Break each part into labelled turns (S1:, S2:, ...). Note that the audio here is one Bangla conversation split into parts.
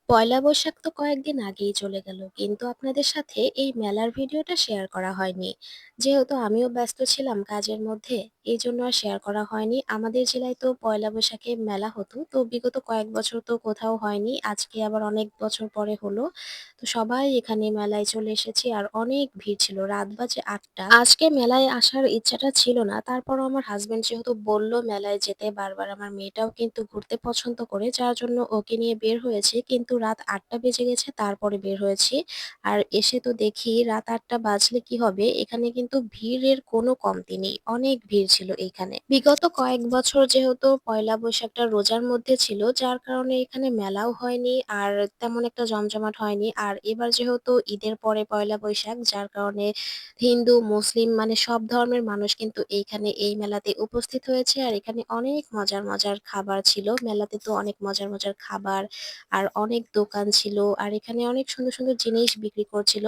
S1: পয়লা বৈশাখ তো কয়েকদিন আগেই চলে গেল, কিন্তু আপনাদের সাথে এই মেলার ভিডিওটা শেয়ার করা হয়নি। যেহেতু আমিও ব্যস্ত ছিলাম কাজের মধ্যে, এই জন্য আর শেয়ার করা হয়নি। আমাদের জেলায় তো পয়লা বৈশাখে মেলা হতো, তো বিগত কয়েক বছর তো কোথাও হয়নি, আজকে আবার অনেক বছর পরে হলো। তো সবাই এখানে মেলায় চলে এসেছি, আর অনেক ভিড় ছিল। রাত বাজে ৮টা। আজকে মেলায় আসার ইচ্ছাটা ছিল না, তারপরও আমার হাজবেন্ড যেহেতু বলল মেলায় যেতে বারবার, আমার মেয়েটাও কিন্তু ঘুরতে পছন্দ করে, যার জন্য ওকে নিয়ে বের হয়েছি। কিন্তু রাত ৮টা বেজে গেছে তারপরে বের হয়েছি। আর এসে তো দেখি রাত ৮টা বাজলে কি হবে, এখানে কিন্তু ভিড়ের কোনো কমতি নেই। অনেক ভিড় ছিল এইখানে। বিগত কয়েক বছর যেহেতু পয়লা বৈশাখটা রোজার মধ্যে ছিল, যার কারণে এখানে মেলাও হয়নি আর তেমন একটা জমজমাট হয়নি। আর এবার যেহেতু ঈদের পরে পয়লা বৈশাখ, যার কারণে হিন্দু, মুসলিম মানে সব ধর্মের মানুষ কিন্তু এইখানে এই মেলাতে উপস্থিত হয়েছে। আর এখানে অনেক মজার, মজার খাবার ছিল। মেলাতে তো অনেক মজার, মজার খাবার আর অনেক দোকান ছিল। আর এখানে অনেক সুন্দর, সুন্দর জিনিস বিক্রি করছিল।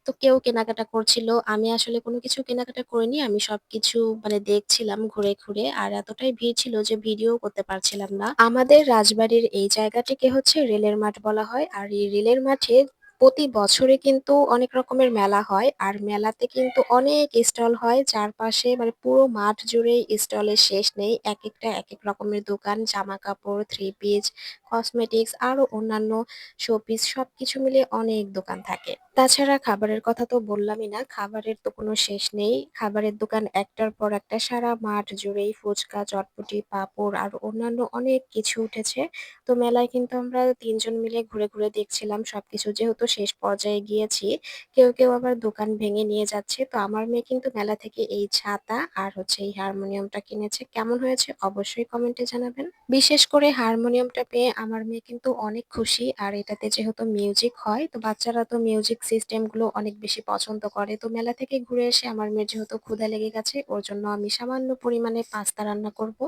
S1: তো কেউ কেনাকাটা করছিল। আমি আসলে কোনো কিছু কেনাকাটা করিনি। আমি সবকিছু মানে দেখছিলাম ঘুরে, ঘুরে। আর এতটাই ভিড় ছিল যে ভিডিও করতে পারছিলাম না। আমাদের রাজবাড়ির এই জায়গাটিকে হচ্ছে রেলের মাঠ বলা হয়। আর এই রেলের মাঠে প্রতি বছরে কিন্তু অনেক রকমের মেলা হয়। আর মেলাতে কিন্তু অনেক স্টল হয়। চারপাশে মানে পুরো মাঠ জুড়েই স্টলের শেষ নেই। একেকটা একেক রকমের দোকান, জামাকাপড়, থ্রি পিস, কসমেটিক্স আরো অন্যান্য শোপিস সবকিছু মিলিয়ে অনেক দোকান থাকে। তাছাড়া খাবারের কথা তো বললামই না, খাবারের তো কোনো শেষ নেই। খাবারের দোকান একটার পর একটা সারা মাঠ জুড়েই ফুচকা, চটপটি, পাঁপড় আর অন্যান্য অনেক কিছু উঠেছে। তো মেলায় কিন্তু আমরা ৩ জন মিলে ঘুরে, ঘুরে দেখছিলাম সবকিছু। যেহেতু শেষ পর্যায়ে গিয়েছি, কেউ, কেউ আবার দোকান ভেঙে নিয়ে যাচ্ছে। তো আমার মেয়ে কিন্তু মেলা থেকে এই ছাতা আর হচ্ছে এই হারমোনিয়ামটা কিনেছে। কেমন হয়েছে অবশ্যই কমেন্টে জানাবেন। বিশেষ করে হারমোনিয়ামটা পেয়ে আমার মেয়ে কিন্তু অনেক খুশি। আর এটাতে যেহেতু মিউজিক হয়, তো বাচ্চারা তো মিউজিক সিস্টেম গুলো অনেক বেশি পছন্দ করে। তো মেলা থেকে ঘুরে এসে আমার মেয়ের যেহেতু ক্ষুধা লেগে গেছে, ওর জন্য আমি সামান্য পরিমাণে পাস্তা রান্না করব।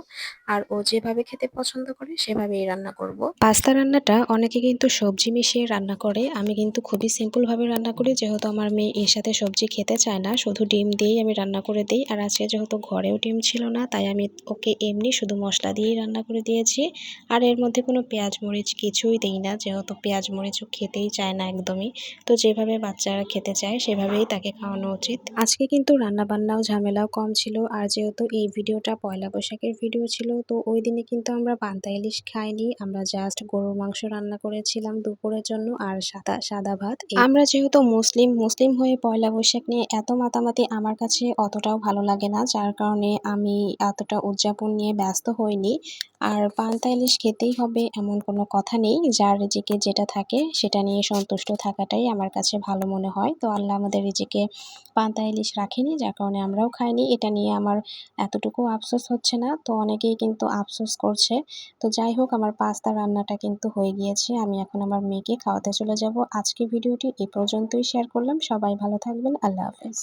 S1: আর ও যেভাবে খেতে পছন্দ করে সেভাবেই রান্না করব। পাস্তা রান্নাটা অনেকে কিন্তু সবজি মিশিয়ে রান্না করে, আমি কিন্তু খুবই সিম্পল ভাবে রান্না করি। যেহেতু আমার মেয়ে এর সাথে সবজি খেতে চায় না, শুধু ডিম দিয়েই আমি রান্না করে দিই। আর আজকে যেহেতু ঘরেও ডিম ছিল না, তাই আমি ওকে এমনি শুধু মশলা দিয়েই রান্না করে দিয়েছি। আর এর মধ্যে কোনো পেঁয়াজ মরিচ কিছুই দেই না, যেহেতু পেঁয়াজ মরিচও খেতেই চায় না একদমই। তো যেভাবে বাচ্চারা খেতে চায় সেভাবেই তাকে খাওয়ানো উচিত। আজকে কিন্তু রান্না বান্নাও ঝামেলাও কম ছিল। আর যেহেতু এই ভিডিওটা পয়লা বৈশাখের ভিডিও ছিল, তো ওই দিনে কিন্তু আমরা পান্তা ইলিশ খাইনি। আমরা জাস্ট গরুর মাংস রান্না করেছিলাম দুপুরের জন্য আর সাদা সাদা ভাত। আমরা যেহেতু মুসলিম হয়ে পয়লা বৈশাখ নিয়ে এত মাতামাতি আমার কাছে অতটাও ভালো লাগে না, যার কারণে আমি এতটা উদযাপন নিয়ে ব্যস্ত হইনি। আর পান্তা ইলিশ খেতেই হবে এমন কোনো কথা নেই। যার রিজিকে যেটা থাকে সেটা নিয়ে সন্তুষ্ট থাকাটাই আমার কাছে ভালো মনে হয়। তো আল্লাহ আমাদের রিজিকে পান্তা ইলিশ রাখেনি, যার কারণে আমরাও খাইনি। এটা নিয়ে আমার এতটুকুও আফসোস হচ্ছে না। তো অনেকেই কিন্তু আফসোস করছে। তো যাই হোক, আমার পাস্তা রান্নাটা কিন্তু হয়ে গিয়েছে। আমি এখন আমার মেয়েকে খাওয়াতে চলে যাব। আজকে ভিডিওটি এ পর্যন্তই শেয়ার করলাম। সবাই ভালো থাকবেন। আল্লাহ হাফেজ।